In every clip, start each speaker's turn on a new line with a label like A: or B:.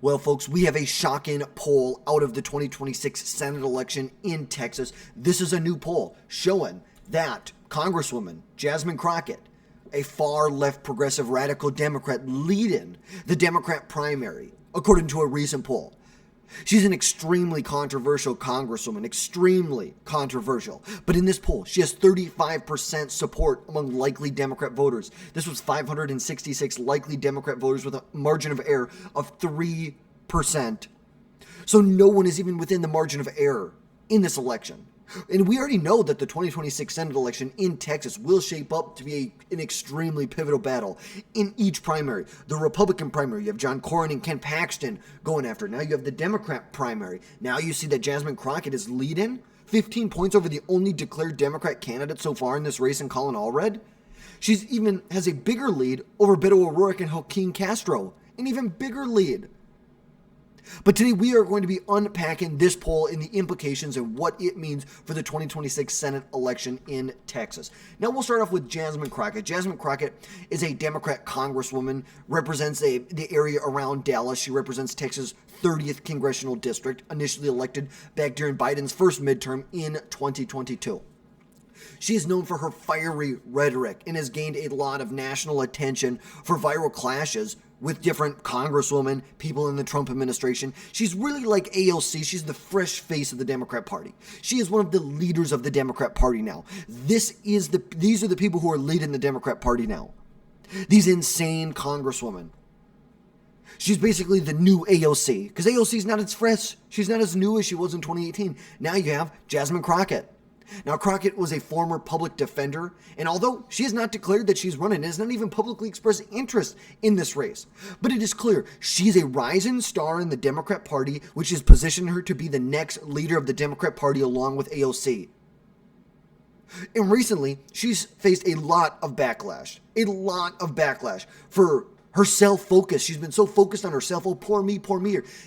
A: Well, folks, we have a shocking poll out of the 2026 Senate election in Texas. This is a new poll showing that Congresswoman Jasmine Crockett, a far left progressive radical Democrat, leading the Democrat primary, according to a recent poll. She's an extremely controversial congresswoman, extremely controversial. But in this poll, she has 35% support among likely Democrat voters. This was 566 likely Democrat voters with a margin of error of 3%. So no one is even within the margin of error in this election. And we already know that the 2026 Senate election in Texas will shape up to be an extremely pivotal battle in each primary. The Republican primary, you have John Cornyn and Ken Paxton going after it. Now you have the Democrat primary. Now you see that Jasmine Crockett is leading 15 points over the only declared Democrat candidate so far in this race in Colin Allred. She's even has a bigger lead over Beto O'Rourke and Joaquin Castro. An even bigger lead. But today we are going to be unpacking this poll and the implications and what it means for the 2026 Senate election in Texas. Now we'll start off with Jasmine Crockett. Jasmine Crockett is a Democrat congresswoman, represents the area around Dallas. She represents Texas' 30th congressional district, initially elected back during Biden's first midterm in 2022. She is known for her fiery rhetoric and has gained a lot of national attention for viral clashes with different congresswomen, people in the Trump administration. She's really like AOC. She's the fresh face of the Democrat Party. She is one of the leaders of the Democrat Party now. These are the people who are leading the Democrat Party now. These insane congresswomen. She's basically the new AOC, because AOC is not as fresh. She's not as new as she was in 2018. Now you have Jasmine Crockett. Now, Crockett was a former public defender, and although she has not declared that she's running, has not even publicly expressed interest in this race. But it is clear she's a rising star in the Democrat Party, which has positioned her to be the next leader of the Democrat Party along with AOC. And recently, she's faced a lot of backlash for her self-focus. She's been so focused on herself, oh, poor me,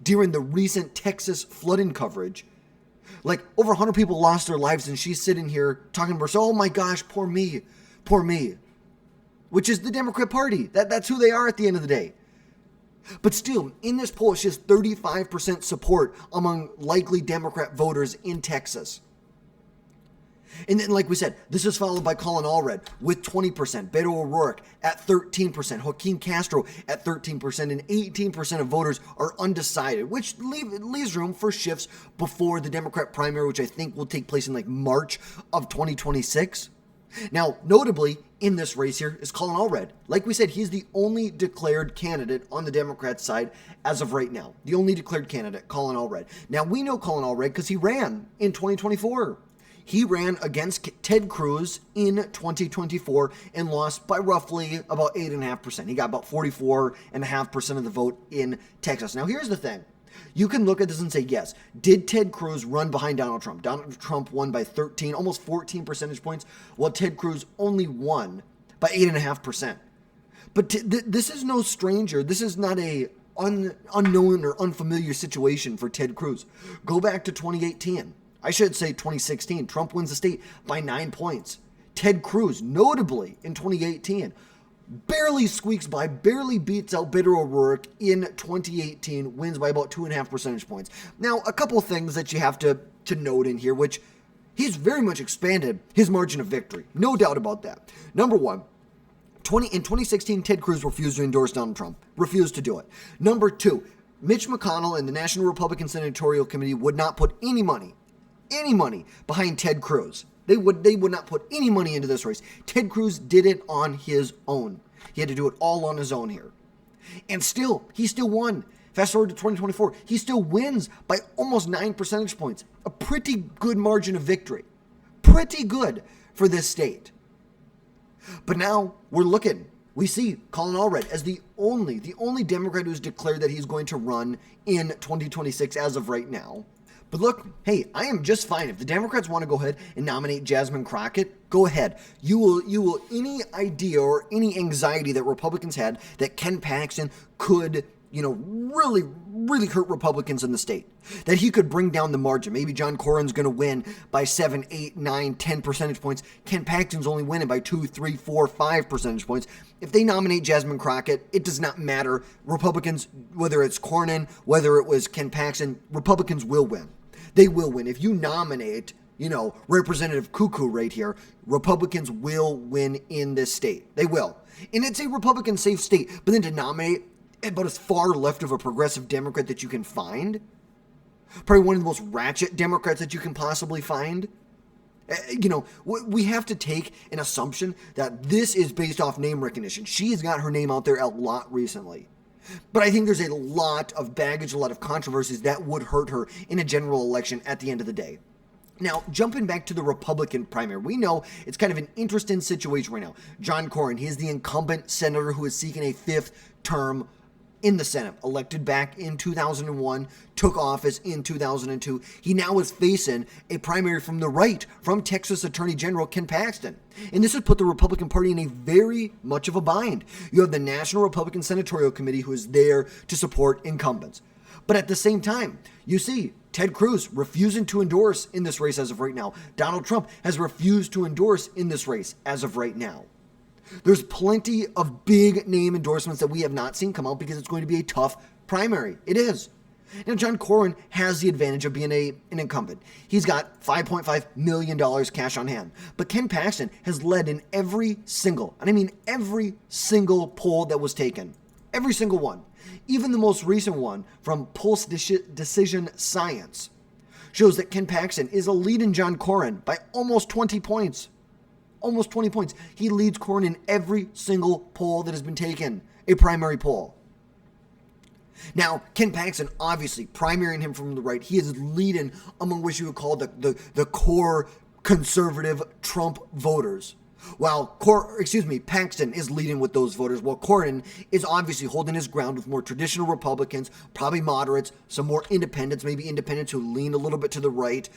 A: during the recent Texas flooding coverage. Like, over 100 people lost their lives, and she's sitting here talking to herself, oh my gosh, poor me, which is the Democrat Party. That's who they are at the end of the day. But still, in this poll, she has 35% support among likely Democrat voters in Texas. And then, like we said, this is followed by Colin Allred with 20%, Beto O'Rourke at 13%, Joaquin Castro at 13%, and 18% of voters are undecided, which leaves room for shifts before the Democrat primary, which I think will take place in like March of 2026. Now, notably, in this race here is Colin Allred. Like we said, he's the only declared candidate on the Democrat side as of right now. The only declared candidate, Colin Allred. Now, we know Colin Allred because he ran in 2024. He ran against Ted Cruz in 2024 and lost by roughly about 8.5%. He got about 44.5% of the vote in Texas. Now, here's the thing. You can look at this and say, yes, did Ted Cruz run behind Donald Trump? Donald Trump won by 13, almost 14 percentage points, while Ted Cruz only won by 8.5%. But this is no stranger. This is not a unknown or unfamiliar situation for Ted Cruz. Go back to 2018. I should say 2016. Trump wins the state by 9 points. Ted Cruz, notably in 2018, barely squeaks by, barely beats out Beto O'Rourke in 2018, wins by about 2.5 percentage points. Now, a couple of things that you have to note in here, which he's very much expanded his margin of victory. No doubt about that. Number one, in 2016, Ted Cruz refused to endorse Donald Trump. Refused to do it. Number two, Mitch McConnell and the National Republican Senatorial Committee would not put any money behind Ted Cruz. They would not put any money into this race. Ted Cruz did it on his own. He had to do it all on his own here. And he still won. Fast forward to 2024, he still wins by almost 9 percentage points. A pretty good margin of victory. Pretty good for this state. But now we see Colin Allred as the only Democrat who's declared that he's going to run in 2026 as of right now. But look, hey, I am just fine. If the Democrats want to go ahead and nominate Jasmine Crockett, go ahead. You will any idea or any anxiety that Republicans had that Ken Paxton could really hurt Republicans in the state. That he could bring down the margin. Maybe John Cornyn's going to win by 7, 8, 9, 10 percentage points. Ken Paxton's only winning by 2, 3, 4, 5 percentage points. If they nominate Jasmine Crockett, it does not matter. Republicans, whether it's Cornyn, whether it was Ken Paxton, Republicans will win. They will win. If you nominate, Representative Cuckoo right here, Republicans will win in this state. They will. And it's a Republican safe state. But then to nominate about as far left of a progressive Democrat that you can find, probably one of the most ratchet Democrats that you can possibly find, we have to take an assumption that this is based off name recognition. She has got her name out there a lot recently. But I think there's a lot of baggage, a lot of controversies that would hurt her in a general election at the end of the day. Now, jumping back to the Republican primary, we know it's kind of an interesting situation right now. John Cornyn, he is the incumbent senator who is seeking a 5th term in the Senate, elected back in 2001, took office in 2002. He now is facing a primary from the right, from Texas Attorney General Ken Paxton. And this would put the Republican Party in a very much of a bind. You have the National Republican Senatorial Committee who is there to support incumbents. But at the same time, you see Ted Cruz refusing to endorse in this race as of right now. Donald Trump has refused to endorse in this race as of right now. There's plenty of big name endorsements that we have not seen come out because it's going to be a tough primary. It is. Now, John Cornyn has the advantage of being an incumbent. He's got $5.5 million cash on hand. But Ken Paxton has led in every single poll that was taken. Every single one. Even the most recent one from Pulse Decision Science shows that Ken Paxton is a lead in John Cornyn by almost 20 points. Almost 20 points. He leads Cornyn in every single poll that has been taken, a primary poll. Now, Ken Paxton, obviously, primarying him from the right, he is leading among what you would call the core conservative Trump voters. While Paxton is leading with those voters, while Cornyn is obviously holding his ground with more traditional Republicans, probably moderates, some more independents, maybe independents who lean a little bit to the right.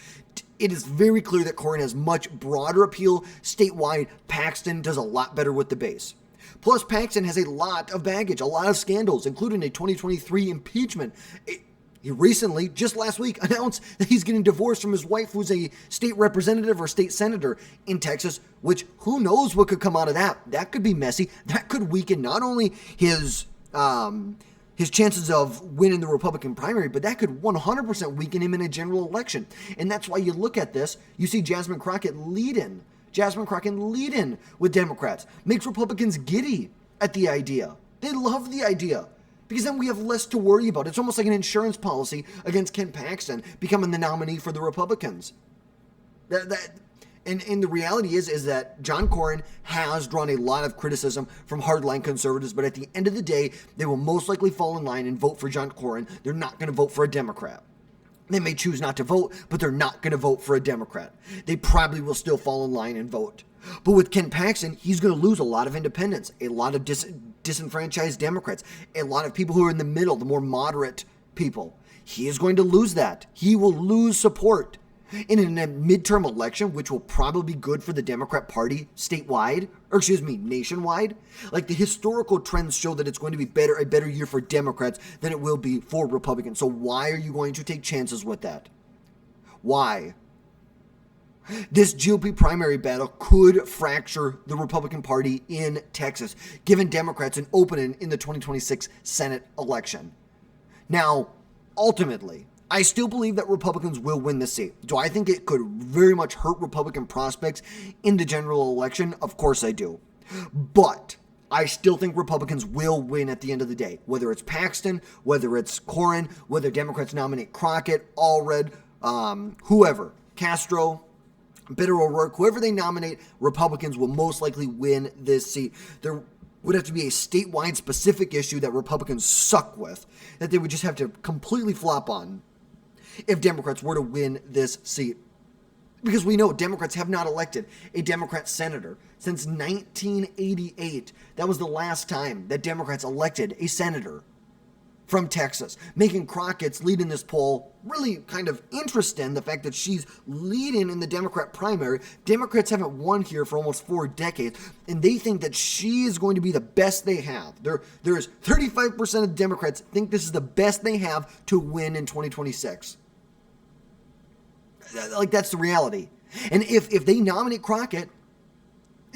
A: It is very clear that Cornyn has much broader appeal statewide. Paxton does a lot better with the base. Plus, Paxton has a lot of baggage, a lot of scandals, including a 2023 impeachment. He recently, just last week, announced that he's getting divorced from his wife, who's a state representative or state senator in Texas, which who knows what could come out of that. That could be messy. That could weaken not only his chances of winning the Republican primary, but that could 100% weaken him in a general election. And that's why you look at this, you see Jasmine Crockett leading with Democrats. Makes Republicans giddy at the idea. They love the idea. Because then we have less to worry about. It's almost like an insurance policy against Ken Paxton becoming the nominee for the Republicans. And the reality is that John Cornyn has drawn a lot of criticism from hardline conservatives, but at the end of the day, they will most likely fall in line and vote for John Cornyn. They're not going to vote for a Democrat. They may choose not to vote, but they're not going to vote for a Democrat. They probably will still fall in line and vote. But with Ken Paxton, he's going to lose a lot of independents, a lot of disenfranchised Democrats, a lot of people who are in the middle, the more moderate people. He is going to lose that. He will lose support. And in a midterm election, which will probably be good for the Democrat Party nationwide, like the historical trends show that it's going to be a better year for Democrats than it will be for Republicans. So why are you going to take chances with that? Why? This GOP primary battle could fracture the Republican Party in Texas, giving Democrats an opening in the 2026 Senate election. Now, ultimately, I still believe that Republicans will win this seat. Do I think it could very much hurt Republican prospects in the general election? Of course I do. But I still think Republicans will win at the end of the day. Whether it's Paxton, whether it's Cornyn, whether Democrats nominate Crockett, Allred, whoever, Castro, Beto O'Rourke, whoever they nominate, Republicans will most likely win this seat. There would have to be a statewide specific issue that Republicans suck with, that they would just have to completely flop on if Democrats were to win this seat. Because we know Democrats have not elected a Democrat senator since 1988. That was the last time that Democrats elected a senator. from Texas, making Crockett's lead in this poll really kind of interesting. The fact that she's leading in the Democrat primary. Democrats haven't won here for almost 4 decades, and they think that she is going to be the best they have. There's 35% of Democrats think this is the best they have to win in 2026. Like, that's the reality. And if they nominate Crockett,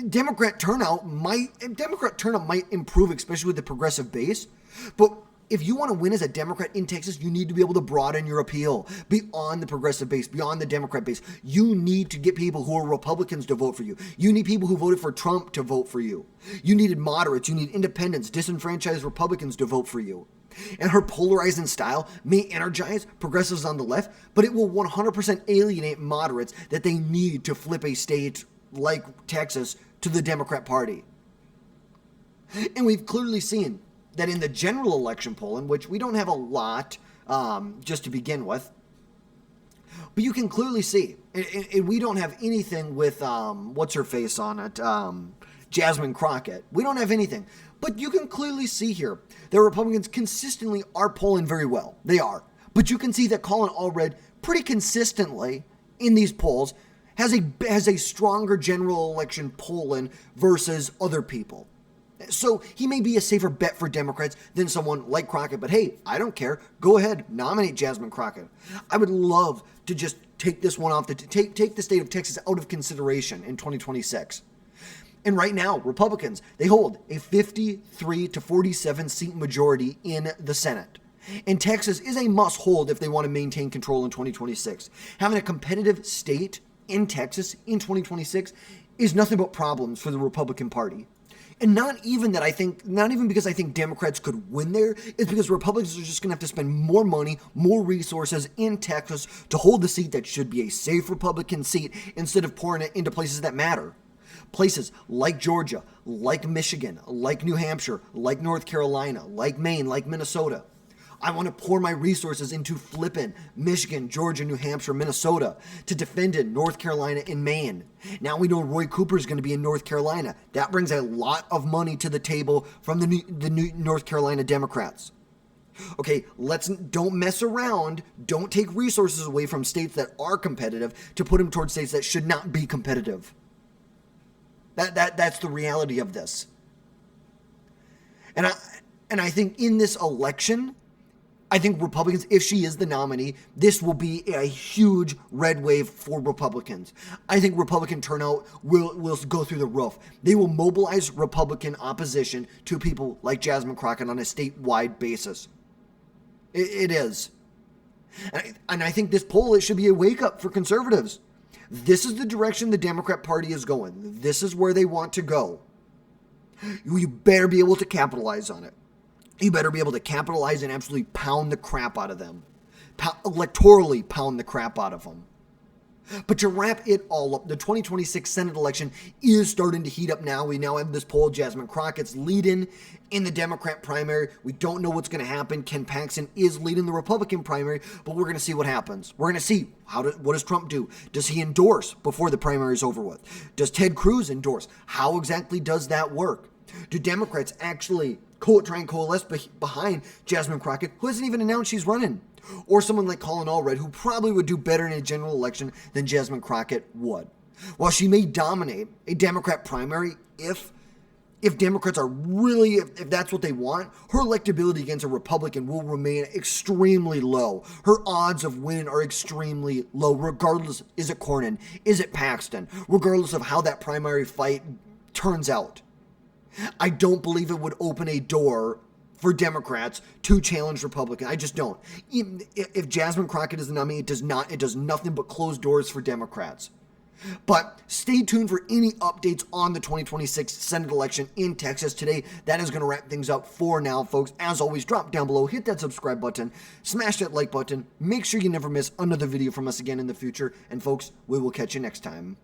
A: Democrat turnout might improve, especially with the progressive base. But if you want to win as a Democrat in Texas, you need to be able to broaden your appeal beyond the progressive base, beyond the Democrat base. You need to get people who are Republicans to vote for you. You need people who voted for Trump to vote for you. You needed moderates, you need independents, disenfranchised Republicans to vote for you. And her polarizing style may energize progressives on the left, but it will 100% alienate moderates that they need to flip a state like Texas to the Democrat Party. And we've clearly seen that in the general election poll, in which we don't have a lot just to begin with, but you can clearly see, and we don't have anything with, what's her face on it, Jasmine Crockett. We don't have anything. But you can clearly see here that Republicans consistently are polling very well. They are. But you can see that Colin Allred pretty consistently in these polls has a stronger general election polling versus other people. So he may be a safer bet for Democrats than someone like Crockett, but hey, I don't care. Go ahead, nominate Jasmine Crockett. I would love to just take this one off, take the state of Texas out of consideration in 2026. And right now, Republicans, they hold a 53 to 47 seat majority in the Senate. And Texas is a must hold if they want to maintain control in 2026. Having a competitive state in Texas in 2026 is nothing but problems for the Republican Party. And not even because I think Democrats could win there, it's because Republicans are just going to have to spend more money, more resources in Texas to hold the seat that should be a safe Republican seat instead of pouring it into places that matter. Places like Georgia, like Michigan, like New Hampshire, like North Carolina, like Maine, like Minnesota. I want to pour my resources into flipping Michigan, Georgia, New Hampshire, Minnesota to defend in North Carolina and Maine. Now we know Roy Cooper is going to be in North Carolina. That brings a lot of money to the table from the new North Carolina Democrats. Okay, don't mess around. Don't take resources away from states that are competitive to put them towards states that should not be competitive. That's the reality of this. And I think in this election, I think Republicans, if she is the nominee, this will be a huge red wave for Republicans. I think Republican turnout will go through the roof. They will mobilize Republican opposition to people like Jasmine Crockett on a statewide basis. It is. And I think this poll, it should be a wake-up for conservatives. This is the direction the Democrat Party is going. This is where they want to go. You better be able to capitalize on it. You better be able to capitalize and absolutely pound the crap out of them. Electorally pound the crap out of them. But to wrap it all up, the 2026 Senate election is starting to heat up now. We now have this poll. Jasmine Crockett's leading in the Democrat primary. We don't know what's going to happen. Ken Paxton is leading the Republican primary, but we're going to see what happens. We're going to see what does Trump do? Does he endorse before the primary is over with? Does Ted Cruz endorse? How exactly does that work? Do Democrats actually try and coalesce behind Jasmine Crockett, who hasn't even announced she's running? Or someone like Colin Allred, who probably would do better in a general election than Jasmine Crockett would. While she may dominate a Democrat primary, if Democrats are really, if that's what they want, her electability against a Republican will remain extremely low. Her odds of winning are extremely low, regardless, is it Cornyn, is it Paxton, regardless of how that primary fight turns out. I don't believe it would open a door for Democrats to challenge Republicans. I just don't. If Jasmine Crockett is the nominee, it does nothing but close doors for Democrats. But stay tuned for any updates on the 2026 Senate election in Texas today. That is going to wrap things up for now, folks. As always, drop down below, hit that subscribe button, smash that like button. Make sure you never miss another video from us again in the future. And folks, we will catch you next time.